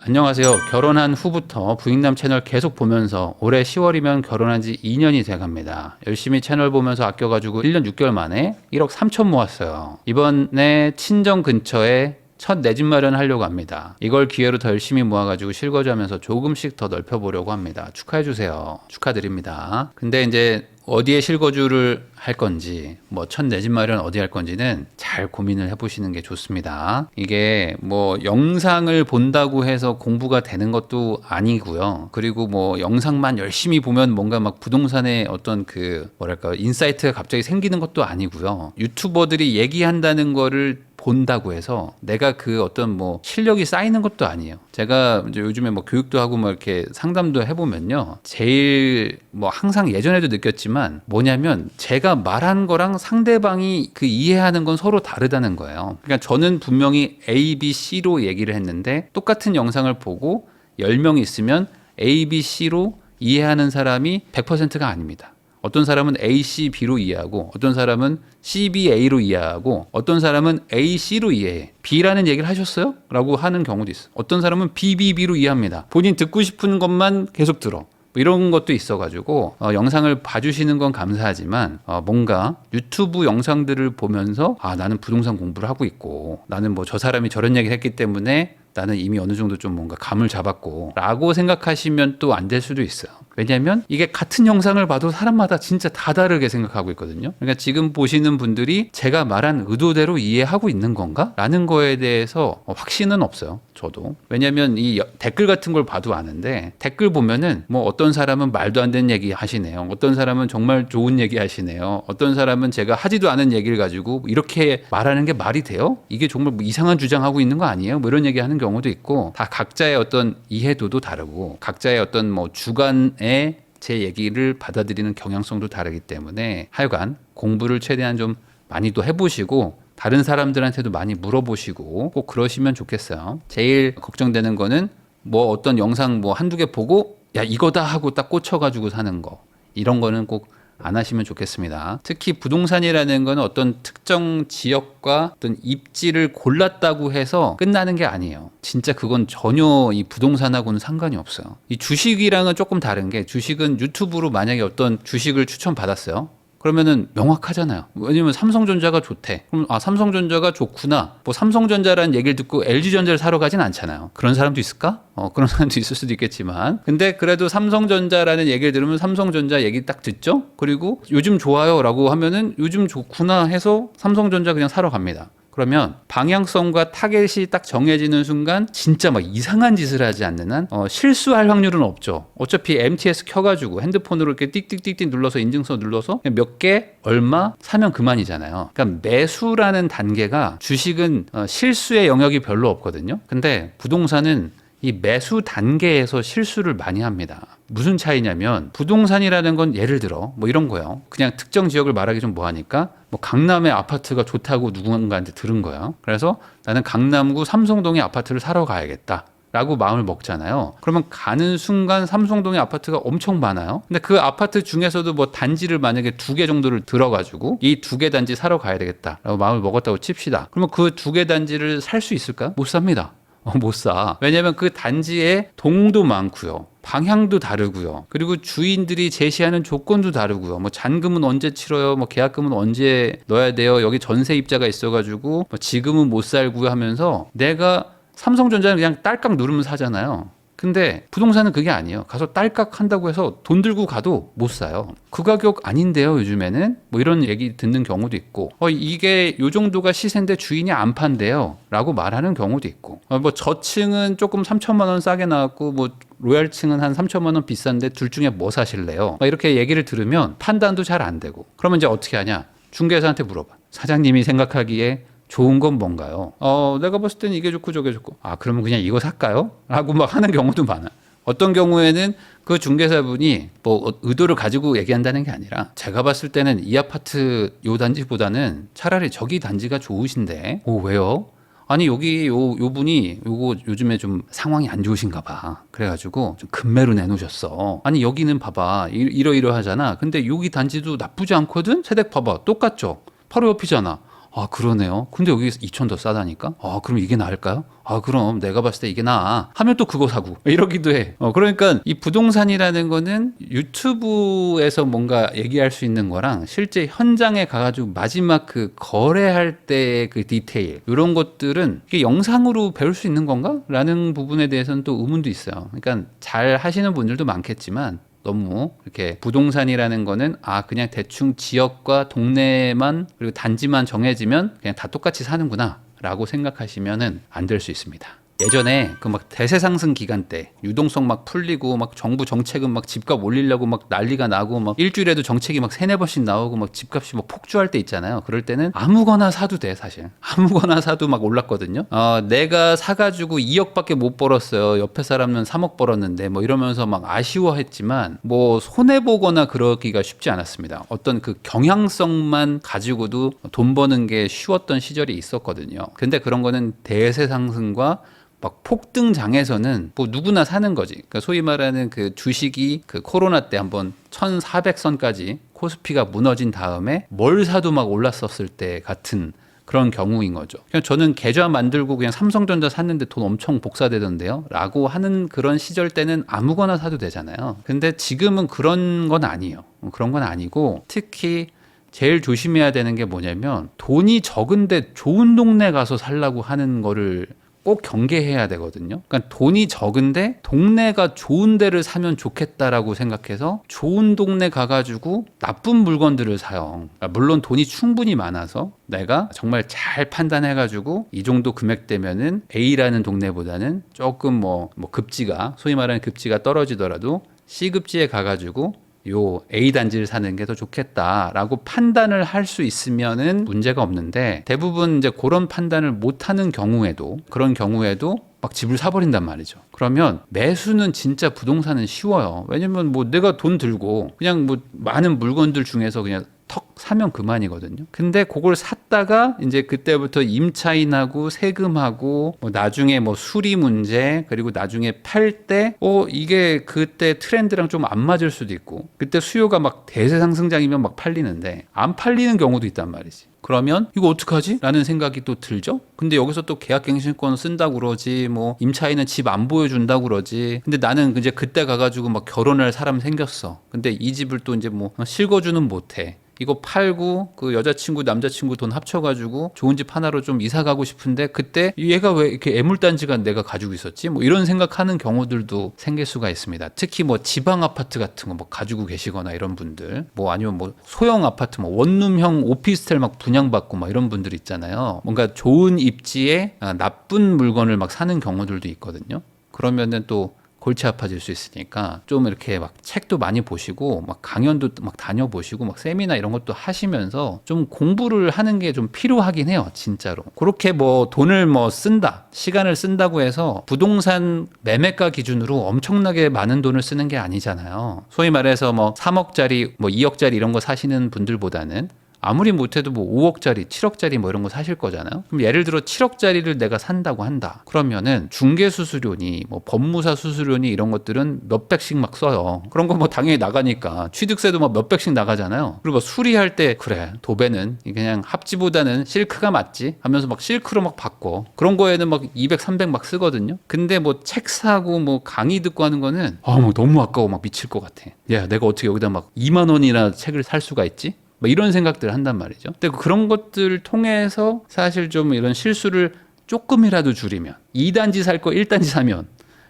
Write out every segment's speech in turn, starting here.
안녕하세요. 결혼한 후부터 부인남 채널 계속 보면서 올해 10월이면 결혼한 지 2년이 돼갑니다. 열심히 채널 보면서 아껴가지고 1년 6개월 만에 1억 3천 모았어요. 이번에 친정 근처에 첫 내 집 마련하려고 합니다. 이걸 기회로 더 열심히 모아가지고 실거주하면서 조금씩 더 넓혀보려고 합니다. 축하해주세요. 축하드립니다. 근데 이제 어디에 실거주를 할 건지, 뭐 첫 내 집 마련 어디 할 건지는 잘 고민을 해보시는 게 좋습니다. 이게 뭐 영상을 본다고 해서 공부가 되는 것도 아니고요. 그리고 뭐 영상만 열심히 보면 뭔가 막 부동산에 어떤 그 뭐랄까 인사이트가 갑자기 생기는 것도 아니고요. 유튜버들이 얘기한다는 거를 본다고 해서 내가 그 어떤 뭐 실력이 쌓이는 것도 아니에요. 제가 이제 요즘에 뭐 교육도 하고 뭐 이렇게 상담도 해보면요. 제일 뭐 항상 예전에도 느꼈지만 뭐냐면 제가 말한 거랑 상대방이 그 이해하는 건 서로 다르다는 거예요. 그러니까 저는 분명히 A, B, C로 얘기를 했는데 똑같은 영상을 보고 10명 있으면 A, B, C로 이해하는 사람이 100%가 아닙니다. 어떤 사람은 A, C, B로 이해하고 어떤 사람은 C, B, A로 이해하고 어떤 사람은 A, C로 이해해. B라는 얘기를 하셨어요? 라고 하는 경우도 있어요. 어떤 사람은 B, B, B로 이해합니다. 본인 듣고 싶은 것만 계속 들어. 이런 것도 있어가지고 영상을 봐주시는 건 감사하지만 뭔가 유튜브 영상들을 보면서 나는 부동산 공부를 하고 있고 나는 뭐 저 사람이 저런 얘기를 했기 때문에 나는 이미 어느 정도 좀 뭔가 감을 잡았고 라고 생각하시면 또 안 될 수도 있어요. 왜냐하면 이게 같은 영상을 봐도 사람마다 진짜 다 다르게 생각하고 있거든요. 그러니까 지금 보시는 분들이 제가 말한 의도대로 이해하고 있는 건가? 라는 거에 대해서 확신은 없어요. 저도. 왜냐하면 이 댓글 같은 걸 봐도 아는데 댓글 보면은 뭐 어떤 사람은 말도 안 되는 얘기 하시네요. 어떤 사람은 정말 좋은 얘기 하시네요. 어떤 사람은 제가 하지도 않은 얘기를 가지고 이렇게 말하는 게 말이 돼요? 이게 정말 뭐 이상한 주장하고 있는 거 아니에요? 뭐 이런 얘기 하는 경우도 있고 다 각자의 어떤 이해도도 다르고 각자의 어떤 뭐 주관의 제 얘기를 받아들이는 경향성도 다르기 때문에 하여간 공부를 최대한 좀 많이 또 해보시고 다른 사람들한테도 많이 물어보시고 꼭 그러시면 좋겠어요. 제일 걱정되는 거는 뭐 어떤 영상 뭐 한두 개 보고 야 이거다 하고 딱 꽂혀가지고 사는 거 이런 거는 꼭 안 하시면 좋겠습니다. 특히 부동산이라는 건 어떤 특정 지역과 어떤 입지를 골랐다고 해서 끝나는 게 아니에요. 진짜 그건 전혀 이 부동산하고는 상관이 없어요. 이 주식이랑은 조금 다른 게 주식은 유튜브로 만약에 어떤 주식을 추천받았어요. 그러면은 명확하잖아요. 왜냐면 삼성전자가 좋대. 그럼 삼성전자가 좋구나. 뭐 삼성전자라는 얘기를 듣고 LG전자를 사러 가진 않잖아요. 그런 사람도 있을까? 그런 사람도 있을 수도 있겠지만. 근데 그래도 삼성전자라는 얘기를 들으면 삼성전자 얘기 딱 듣죠? 그리고 요즘 좋아요 라고 하면은 요즘 좋구나 해서 삼성전자 그냥 사러 갑니다. 그러면 방향성과 타겟이 딱 정해지는 순간 진짜 막 이상한 짓을 하지 않는 한 실수할 확률은 없죠. 어차피 MTS 켜가지고 핸드폰으로 이렇게 띡띡띡띡 눌러서 인증서 눌러서 몇 개 얼마 사면 그만이잖아요. 그러니까 매수라는 단계가 주식은 실수의 영역이 별로 없거든요. 근데 부동산은 이 매수 단계에서 실수를 많이 합니다. 무슨 차이냐면 부동산이라는 건 예를 들어 뭐 이런 거예요. 그냥 특정 지역을 말하기 좀 뭐하니까 뭐 강남의 아파트가 좋다고 누군가한테 들은 거예요. 그래서 나는 강남구 삼성동의 아파트를 사러 가야겠다. 라고 마음을 먹잖아요. 그러면 가는 순간 삼성동의 아파트가 엄청 많아요. 근데 그 아파트 중에서도 뭐 단지를 만약에 2개 정도를 들어가지고 이 2개 단지 사러 가야 되겠다. 라고 마음을 먹었다고 칩시다. 그러면 그 2개 단지를 살 수 있을까? 못 삽니다. 못 사. 왜냐면 그 단지에 동도 많고요. 방향도 다르고요. 그리고 주인들이 제시하는 조건도 다르고요. 뭐 잔금은 언제 치러요? 뭐 계약금은 언제 넣어야 돼요? 여기 전세 입자가 있어가지고 뭐 지금은 못 살고요 하면서 내가 삼성전자는 그냥 딸깍 누르면 사잖아요. 근데 부동산은 그게 아니에요. 가서 딸깍 한다고 해서 돈 들고 가도 못 사요. 그 가격 아닌데요, 요즘에는? 뭐 이런 얘기 듣는 경우도 있고, 이게 요 정도가 시세인데 주인이 안 판대요. 라고 말하는 경우도 있고, 뭐 저층은 조금 3천만 원 싸게 나왔고, 뭐 로얄층은 한 3천만 원 비싼데 둘 중에 뭐 사실래요? 이렇게 얘기를 들으면 판단도 잘 안 되고, 그러면 이제 어떻게 하냐? 중개사한테 물어봐. 사장님이 생각하기에 좋은 건 뭔가요? 내가 봤을 때는 이게 좋고 저게 좋고. 그러면 그냥 이거 살까요? 라고 막 하는 경우도 많아. 어떤 경우에는 그 중개사분이 뭐 의도를 가지고 얘기한다는 게 아니라 제가 봤을 때는 이 아파트 요 단지보다는 차라리 저기 단지가 좋으신데. 왜요? 아니 여기 요 분이 요거 요즘에 좀 상황이 안 좋으신가 봐. 그래가지고 좀 급매로 내놓으셨어. 아니 여기는 봐봐 이러이러하잖아. 근데 여기 단지도 나쁘지 않거든? 세댁 봐봐 똑같죠? 바로 옆이잖아. 아, 그러네요. 근데 여기 2천 더 싸다니까? 아, 그럼 이게 나을까요? 아, 그럼 내가 봤을 때 이게 나아. 하면 또 그거 사고. 이러기도 해. 그러니까 이 부동산이라는 거는 유튜브에서 뭔가 얘기할 수 있는 거랑 실제 현장에 가가지고 마지막 그 거래할 때의 그 디테일, 이런 것들은 이게 영상으로 배울 수 있는 건가? 라는 부분에 대해서는 또 의문도 있어요. 그러니까 잘 하시는 분들도 많겠지만 너무 이렇게 부동산이라는 거는 그냥 대충 지역과 동네만 그리고 단지만 정해지면 그냥 다 똑같이 사는구나 라고 생각하시면은 안 될 수 있습니다. 예전에 그 막 대세 상승 기간 때 유동성 막 풀리고 막 정부 정책은 막 집값 올리려고 막 난리가 나고 막 일주일에도 정책이 막 3-4번씩 나오고 막 집값이 막 폭주할 때 있잖아요. 그럴 때는 아무거나 사도 돼. 사실 아무거나 사도 막 올랐거든요. 내가 사가지고 2억밖에 못 벌었어요. 옆에 사람은 3억 벌었는데 뭐 이러면서 막 아쉬워했지만 뭐 손해보거나 그러기가 쉽지 않았습니다. 어떤 그 경향성만 가지고도 돈 버는 게 쉬웠던 시절이 있었거든요. 근데 그런 거는 대세 상승과 막 폭등장에서는 뭐 누구나 사는 거지. 그러니까 소위 말하는 그 주식이 그 코로나 때 한번 1400선까지 코스피가 무너진 다음에 뭘 사도 막 올랐었을 때 같은 그런 경우인 거죠. 그냥 저는 계좌 만들고 그냥 삼성전자 샀는데 돈 엄청 복사되던데요? 라고 하는 그런 시절 때는 아무거나 사도 되잖아요. 근데 지금은 그런 건 아니에요. 그런 건 아니고 특히 제일 조심해야 되는 게 뭐냐면 돈이 적은데 좋은 동네 가서 살라고 하는 거를 꼭 경계해야 되거든요. 그러니까 돈이 적은데 동네가 좋은 데를 사면 좋겠다라고 생각해서 좋은 동네 가가지고 나쁜 물건들을 사요. 그러니까 물론 돈이 충분히 많아서 내가 정말 잘 판단해가지고 이 정도 금액대면은 A라는 동네보다는 조금 뭐 급지가 소위 말하는 급지가 떨어지더라도 C급지에 가가지고 요 A 단지를 사는 게 더 좋겠다라고 판단을 할 수 있으면은 문제가 없는데 대부분 이제 그런 판단을 못 하는 경우에도 그런 경우에도 막 집을 사버린단 말이죠. 그러면 매수는 진짜 부동산은 쉬워요. 왜냐면 뭐 내가 돈 들고 그냥 뭐 많은 물건들 중에서 그냥 턱 사면 그만이거든요. 근데 그걸 샀다가 이제 그때부터 임차인하고 세금하고 뭐 나중에 뭐 수리 문제 그리고 나중에 팔 때 이게 그때 트렌드랑 좀 안 맞을 수도 있고 그때 수요가 막 대세 상승장이면 막 팔리는데 안 팔리는 경우도 있단 말이지. 그러면 이거 어떡하지? 라는 생각이 또 들죠. 근데 여기서 또 계약갱신권 쓴다고 그러지 뭐 임차인은 집 안 보여준다고 그러지. 근데 나는 이제 그때 가가지고 막 결혼할 사람 생겼어. 근데 이 집을 또 이제 뭐 실거주는 못해. 이거 팔고 그 여자친구 남자친구 돈 합쳐가지고 좋은 집 하나로 좀 이사 가고 싶은데 그때 얘가 왜 이렇게 애물단지가 내가 가지고 있었지? 뭐 이런 생각하는 경우들도 생길 수가 있습니다. 특히 뭐 지방 아파트 같은 거 뭐 가지고 계시거나 이런 분들 뭐 아니면 뭐 소형 아파트 뭐 원룸형 오피스텔 막 분양받고 막 이런 분들 있잖아요. 뭔가 좋은 입지에 나쁜 물건을 막 사는 경우들도 있거든요. 그러면은 또 골치 아파질 수 있으니까 좀 이렇게 막 책도 많이 보시고 막 강연도 막 다녀보시고 막 세미나 이런 것도 하시면서 좀 공부를 하는 게 좀 필요하긴 해요. 진짜로. 그렇게 뭐 돈을 뭐 쓴다, 시간을 쓴다고 해서 부동산 매매가 기준으로 엄청나게 많은 돈을 쓰는 게 아니잖아요. 소위 말해서 뭐 3억짜리 뭐 2억짜리 이런 거 사시는 분들보다는 아무리 못해도 뭐 5억짜리, 7억짜리 뭐 이런 거 사실 거잖아요. 그럼 예를 들어 7억짜리를 내가 산다고 한다. 그러면은 중개 수수료니 뭐 법무사 수수료니 이런 것들은 몇백씩 막 써요. 그런 거 뭐 당연히 나가니까 취득세도 막 몇백씩 나가잖아요. 그리고 뭐 수리할 때 그래 도배는 그냥 합지보다는 실크가 맞지 하면서 막 실크로 막 바꿔. 그런 거에는 막 200, 300 막 쓰거든요. 근데 뭐 책 사고 뭐 강의 듣고 하는 거는 막 너무 아까워 막 미칠 것 같아. 야 내가 어떻게 여기다 막 2만 원이나 책을 살 수가 있지? 뭐 이런 생각들을 한단 말이죠. 근데 그런 것들을 통해서 사실 좀 이런 실수를 조금이라도 줄이면 2단지 살 거 1단지 사면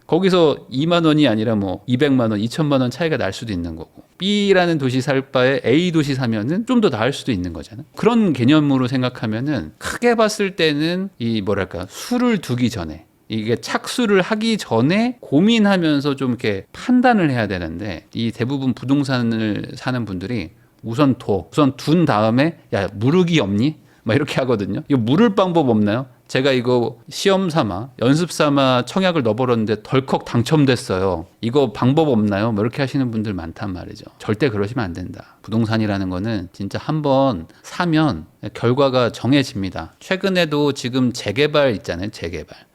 거기서 2만 원이 아니라 뭐 200만 원, 2천만 원 차이가 날 수도 있는 거고 B라는 도시 살 바에 A 도시 사면은 좀 더 나을 수도 있는 거잖아요. 그런 개념으로 생각하면은 크게 봤을 때는 이 뭐랄까 수를 두기 전에 이게 착수를 하기 전에 고민하면서 좀 이렇게 판단을 해야 되는데 이 대부분 부동산을 사는 분들이 우선 둔 다음에 야 무르기 없니? 막 이렇게 하거든요. 이거 물을 방법 없나요? 제가 이거 시험 삼아 연습 삼아 청약을 넣어버렸는데 덜컥 당첨됐어요. 이거 방법 없나요? 뭐 이렇게 하시는 분들 많단 말이죠. 절대 그러시면 안 된다. 부동산이라는 거는 진짜 한번 사면 결과가 정해집니다. 최근에도 지금 재개발 있잖아요.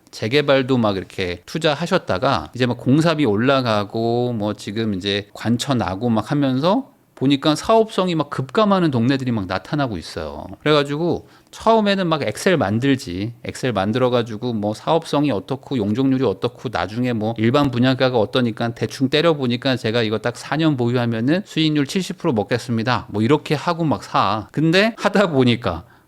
재개발도 막 이렇게 투자하셨다가 이제 막 공사비 올라가고 뭐 지금 이제 관쳐 나고 막 하면서 보니까 사업성이 막 급감하는 동네들이 막 나타나고 있어요. 그래가지고 처음에는 막 엑셀 만들지. 엑셀 만들어가지고 뭐 사업성이 어떻고 용적률이 어떻고 나중에 뭐 일반 분양가가 어떠니까 대충 때려보니까 제가 이거 딱 4년 보유하면은 수익률 70% 먹겠습니다. 뭐 이렇게 하고 막 사. 근데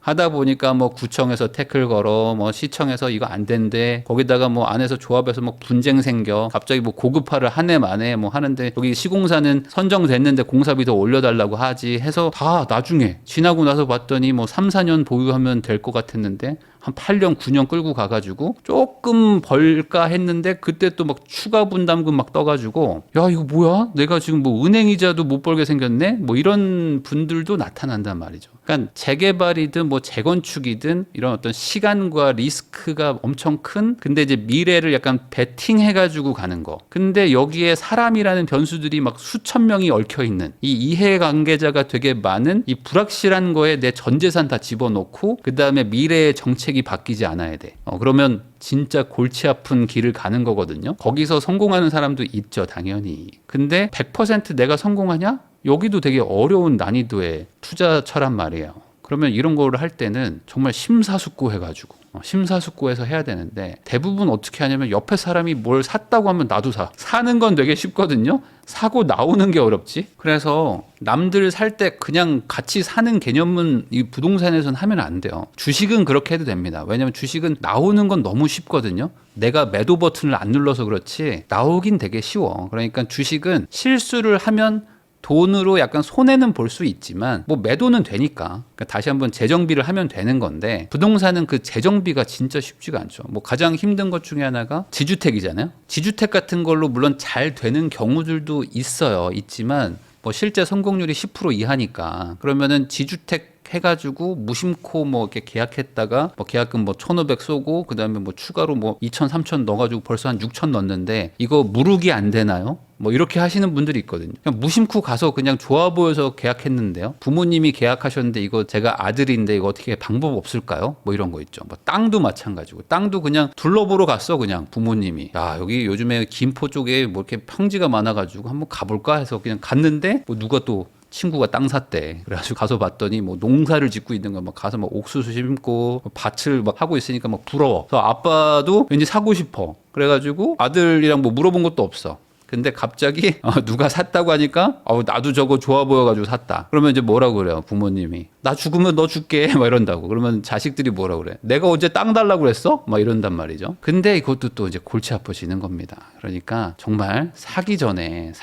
하다 보니까 뭐 구청에서 태클 걸어, 뭐 시청에서 이거 안 된대. 거기다가 뭐 안에서 조합에서 뭐 분쟁 생겨. 갑자기 뭐 고급화를 한 해 만에 뭐 하는데 여기 시공사는 선정됐는데 공사비 더 올려달라고 하지 해서 다 나중에 지나고 나서 봤더니 뭐 3, 4년 보유하면 될 것 같았는데 한 8년, 9년 끌고 가가지고 조금 벌까 했는데 그때 또 막 추가 분담금 막 떠가지고 야 이거 뭐야? 내가 지금 뭐 은행 이자도 못 벌게 생겼네? 뭐 이런 분들도 나타난단 말이죠. 그러니까 재개발이든 뭐 재건축이든 이런 어떤 시간과 리스크가 엄청 큰 근데 이제 미래를 약간 베팅해가지고 가는 거. 근데 여기에 사람이라는 변수들이 막 수천 명이 얽혀 있는 이 이해관계자가 되게 많은 이 불확실한 거에 내 전 재산 다 집어넣고 그 다음에 미래의 정책이 바뀌지 않아야 돼. 그러면 진짜 골치 아픈 길을 가는 거거든요. 거기서 성공하는 사람도 있죠, 당연히. 근데 100% 내가 성공하냐? 여기도 되게 어려운 난이도의 투자처란 말이에요. 그러면 이런 거를 할 때는 정말 심사숙고해가지고 심사숙고해서 해야 되는데 대부분 어떻게 하냐면 옆에 사람이 뭘 샀다고 하면 나도 사. 사는 건 되게 쉽거든요. 사고 나오는 게 어렵지. 그래서 남들 살 때 그냥 같이 사는 개념은 이 부동산에서는 하면 안 돼요. 주식은 그렇게 해도 됩니다. 왜냐하면 주식은 나오는 건 너무 쉽거든요. 내가 매도 버튼을 안 눌러서 그렇지 나오긴 되게 쉬워. 그러니까 주식은 실수를 하면 돈으로 약간 손해는 볼 수 있지만 뭐 매도는 되니까 그러니까 다시 한번 재정비를 하면 되는 건데 부동산은 그 재정비가 진짜 쉽지가 않죠. 뭐 가장 힘든 것 중에 하나가 지주택이잖아요. 지주택 같은 걸로 물론 잘 되는 경우들도 있지만 뭐 실제 성공률이 10% 이하니까 그러면은 지주택 해가지고 무심코 뭐 이렇게 계약했다가 뭐 계약금 뭐 1,500 쏘고 그다음에 뭐 추가로 뭐 2,000, 3,000 넣어가지고 벌써 한 6,000 넣었는데 이거 무르기 안 되나요? 뭐 이렇게 하시는 분들이 있거든요. 그냥 무심코 가서 그냥 좋아 보여서 계약했는데요. 부모님이 계약하셨는데 이거 제가 아들인데 이거 어떻게 방법 없을까요? 뭐 이런 거 있죠. 뭐 땅도 마찬가지고 땅도 그냥 둘러보러 갔어 그냥 부모님이. 야 여기 요즘에 김포 쪽에 뭐 이렇게 평지가 많아가지고 한번 가볼까 해서 그냥 갔는데 뭐 누가 또 친구가 땅 샀대. 그래가지고 가서 봤더니 뭐 농사를 짓고 있는 거 막 가서 막 옥수수 심고 밭을 막 하고 있으니까 막 부러워. 그래서 아빠도 왠지 사고 싶어. 그래가지고 아들이랑 뭐 물어본 것도 없어. 근데 갑자기 누가 샀다고 하니까 나도 저거 좋아 보여가지고 샀다. 그러면 이제 뭐라고 그래요 부모님이. 나 죽으면 너 줄게 막 이런다고. 그러면 자식들이 뭐라고 그래. 내가 언제 땅 달라고 그랬어? 막 이런단 말이죠. 근데 이것도 또 이제 골치 아파지는 겁니다. 그러니까 정말 사기 전에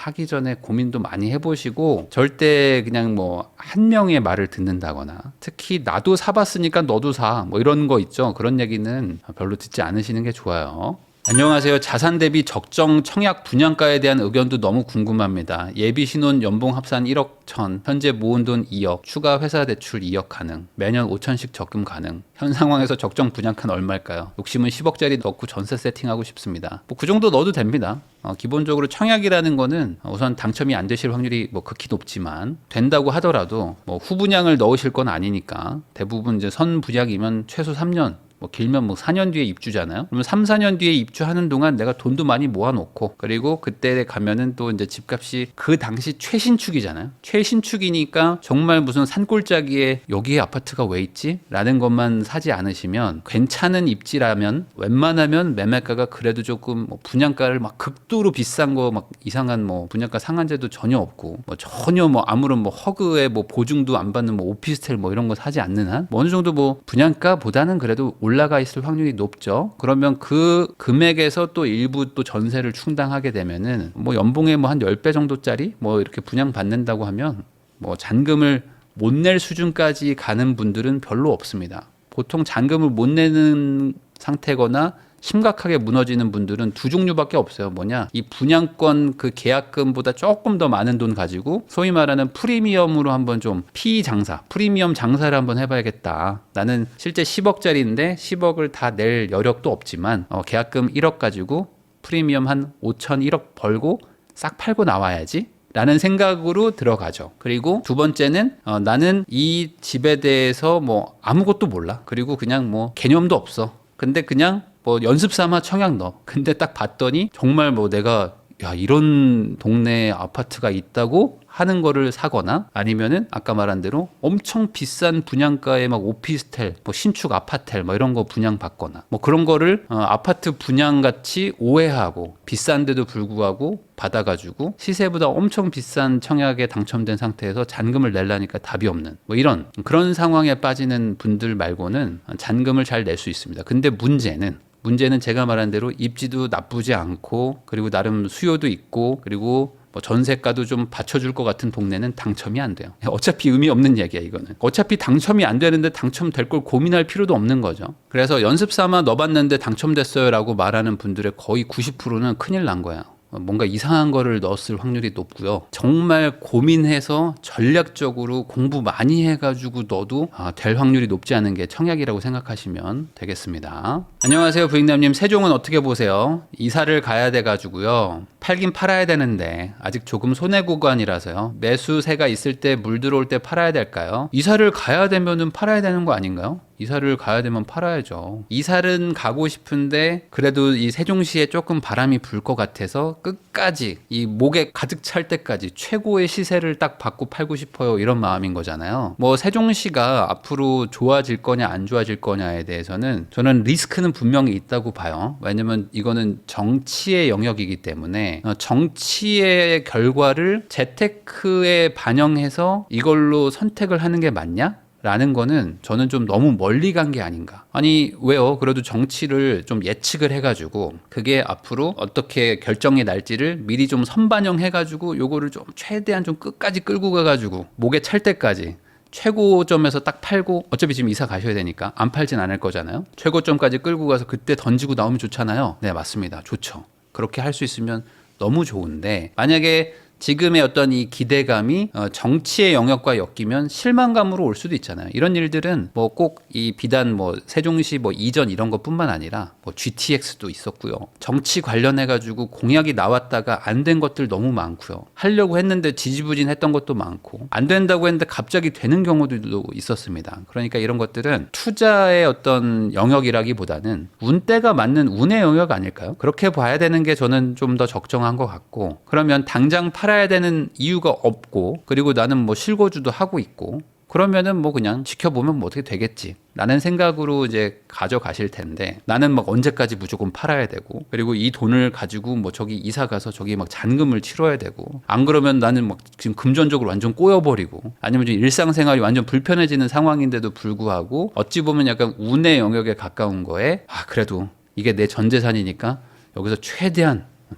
고민도 많이 해보시고 절대 그냥 뭐 한 명의 말을 듣는다거나 특히 나도 사봤으니까 너도 사 뭐 이런 거 있죠. 그런 얘기는 별로 듣지 않으시는 게 좋아요. 안녕하세요. 자산 대비 적정 청약 분양가에 대한 의견도 너무 궁금합니다. 예비 신혼 연봉 합산 1억 1천, 현재 모은 돈 2억, 추가 회사 대출 2억 가능, 매년 5천씩 적금 가능. 현 상황에서 적정 분양가는 얼마일까요? 욕심은 10억짜리 넣고 전세 세팅하고 싶습니다. 뭐 그 정도 넣어도 됩니다. 기본적으로 청약이라는 거는 우선 당첨이 안 되실 확률이 뭐 극히 높지만 된다고 하더라도 뭐 후분양을 넣으실 건 아니니까 대부분 이제 선분양이면 최소 3년 뭐 길면 뭐 4년 뒤에 입주잖아요. 그러면 3, 4년 뒤에 입주하는 동안 내가 돈도 많이 모아놓고 그리고 그때 가면은 또 이제 집값이 그 당시 최신축이잖아요. 최신축이니까 정말 무슨 산골짜기에 여기에 아파트가 왜 있지? 라는 것만 사지 않으시면 괜찮은 입지라면 웬만하면 매매가가 그래도 조금 뭐 분양가를 막 극도로 비싼 거 막 이상한 뭐 분양가 상한제도 전혀 없고 뭐 전혀 뭐 아무런 뭐 허그에 뭐 보증도 안 받는 뭐 오피스텔 뭐 이런 거 사지 않는 한 뭐 어느 정도 뭐 분양가보다는 그래도 올라가 있을 확률이 높죠. 그러면 그 금액에서 또 일부 또 전세를 충당하게 되면은 뭐 연봉의 뭐 한 10배 정도짜리 뭐 이렇게 분양 받는다고 하면 뭐 잔금을 못 낼 수준까지 가는 분들은 별로 없습니다. 보통 잔금을 못 내는 상태거나 심각하게 무너지는 분들은 두 종류밖에 없어요. 뭐냐? 이 분양권 그 계약금보다 조금 더 많은 돈 가지고 소위 말하는 프리미엄으로 한번 좀 피장사, 프리미엄 장사를 한번 해봐야겠다. 나는 실제 10억짜리인데 10억을 다 낼 여력도 없지만 계약금 1억 가지고 프리미엄 한 5천, 1억 벌고 싹 팔고 나와야지. 라는 생각으로 들어가죠. 그리고 두 번째는 나는 이 집에 대해서 뭐 아무것도 몰라. 그리고 그냥 뭐 개념도 없어. 근데 그냥 뭐 연습 삼아 청약 넣어. 근데 딱 봤더니 정말 뭐 내가 야 이런 동네 아파트가 있다고 하는 거를 사거나 아니면은 아까 말한 대로 엄청 비싼 분양가의 막 오피스텔, 뭐 신축 아파텔 뭐 이런 거 분양받거나 뭐 그런 거를 아파트 분양같이 오해하고 비싼데도 불구하고 받아가지고 시세보다 엄청 비싼 청약에 당첨된 상태에서 잔금을 내려니까 답이 없는 뭐 이런 그런 상황에 빠지는 분들 말고는 잔금을 잘 낼 수 있습니다. 근데 문제는 제가 말한 대로 입지도 나쁘지 않고 그리고 나름 수요도 있고 그리고 뭐 전세가도 좀 받쳐줄 것 같은 동네는 당첨이 안 돼요. 어차피 의미 없는 얘기야 이거는. 어차피 당첨이 안 되는데 당첨될 걸 고민할 필요도 없는 거죠. 그래서 연습 삼아 넣어봤는데 당첨됐어요 라고 말하는 분들의 거의 90%는 큰일 난 거야. 뭔가 이상한 거를 넣었을 확률이 높고요. 정말 고민해서 전략적으로 공부 많이 해가지고 넣어도 될 확률이 높지 않은 게 청약이라고 생각하시면 되겠습니다. 안녕하세요 부익남님. 세종은 어떻게 보세요? 이사를 가야 돼가지고요. 팔긴 팔아야 되는데 아직 조금 손해 구간이라서요. 매수세가 있을 때 물 들어올 때 팔아야 될까요? 이사를 가야 되면은 팔아야 되는 거 아닌가요? 이사를 가야 되면 팔아야죠. 이사는 가고 싶은데 그래도 이 세종시에 조금 바람이 불 것 같아서 끝까지 이 목에 가득 찰 때까지 최고의 시세를 딱 받고 팔고 싶어요. 이런 마음인 거잖아요. 뭐 세종시가 앞으로 좋아질 거냐 안 좋아질 거냐에 대해서는 저는 리스크는 분명히 있다고 봐요. 왜냐면 이거는 정치의 영역이기 때문에 정치의 결과를 재테크에 반영해서 이걸로 선택을 하는 게 맞냐? 라는 거는 저는 좀 너무 멀리 간 게 아닌가. 아니 왜요? 그래도 정치를 좀 예측을 해가지고 그게 앞으로 어떻게 결정이 날지를 미리 좀 선반영해가지고 요거를 좀 최대한 좀 끝까지 끌고 가가지고 목에 찰 때까지 최고점에서 딱 팔고 어차피 지금 이사 가셔야 되니까 안 팔진 않을 거잖아요. 최고점까지 끌고 가서 그때 던지고 나오면 좋잖아요. 네 맞습니다. 좋죠. 그렇게 할 수 있으면 너무 좋은데 만약에 지금의 어떤 이 기대감이 정치의 영역과 엮이면 실망감으로 올 수도 있잖아요. 이런 일들은 뭐 꼭 이 비단 뭐 세종시 뭐 이전 이런 것뿐만 아니라 뭐 GTX도 있었고요. 정치 관련해 가지고 공약이 나왔다가 안 된 것들 너무 많고요. 하려고 했는데 지지부진했던 것도 많고 안 된다고 했는데 갑자기 되는 경우들도 있었습니다. 그러니까 이런 것들은 투자의 어떤 영역이라기보다는 운때가 맞는 운의 영역 아닐까요? 그렇게 봐야 되는 게 저는 좀 더 적정한 것 같고 그러면 당장 팔아야 되는 이유가 없고 그리고 나는 뭐 실거주도 하고 있고 그러면은 뭐 그냥 지켜보면 뭐 어떻게 되겠지 라는 생각으로 이제 가져가실 텐데 나는 막 언제까지 무조건 팔아야 되고 그리고 이 돈을 가지고 뭐 저기 이사 가서 저기 막 잔금을 치러야 되고 안 그러면 나는 막 지금 금전적으로 완전 꼬여버리고 아니면 좀 일상생활이 완전 불편해지는 상황인데도 불구하고 어찌 보면 약간 운의 영역에 가까운 거에 그래도 이게 내 전 재산이니까 여기서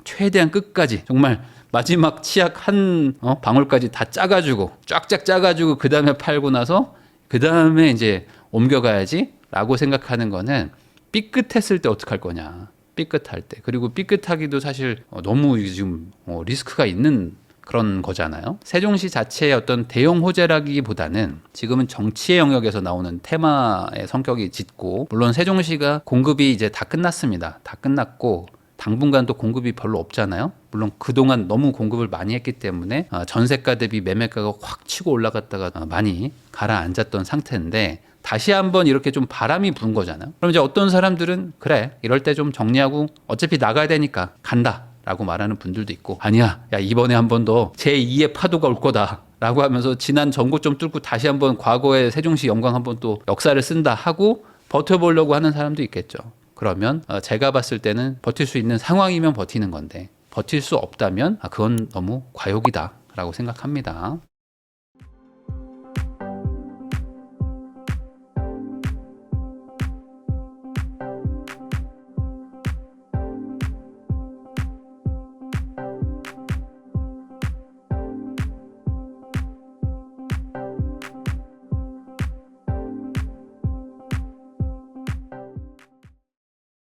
최대한 끝까지 정말 마지막 치약 한 방울까지 다 짜가지고 쫙쫙 짜가지고 그 다음에 팔고 나서 그 다음에 이제 옮겨가야지 라고 생각하는 거는 삐끗했을 때 어떡할 거냐. 삐끗할 때. 그리고 삐끗하기도 사실 너무 지금 리스크가 있는 그런 거잖아요. 세종시 자체의 어떤 대형 호재라기보다는 지금은 정치의 영역에서 나오는 테마의 성격이 짙고 물론 세종시가 공급이 이제 다 끝났습니다. 다 끝났고 당분간 또 공급이 별로 없잖아요. 물론 그동안 너무 공급을 많이 했기 때문에 전세가 대비 매매가가 확 치고 올라갔다가 많이 가라앉았던 상태인데 다시 한번 이렇게 좀 바람이 부는 거잖아요. 그럼 이제 어떤 사람들은 그래 이럴 때 좀 정리하고 어차피 나가야 되니까 간다 라고 말하는 분들도 있고 아니야 야 이번에 한 번 더 제2의 파도가 올 거다 라고 하면서 지난 전고점 뚫고 다시 한번 과거의 세종시 영광 한번 또 역사를 쓴다 하고 버텨보려고 하는 사람도 있겠죠. 그러면 제가 봤을 때는 버틸 수 있는 상황이면 버티는 건데 버틸 수 없다면 그건 너무 과욕이다 라고 생각합니다.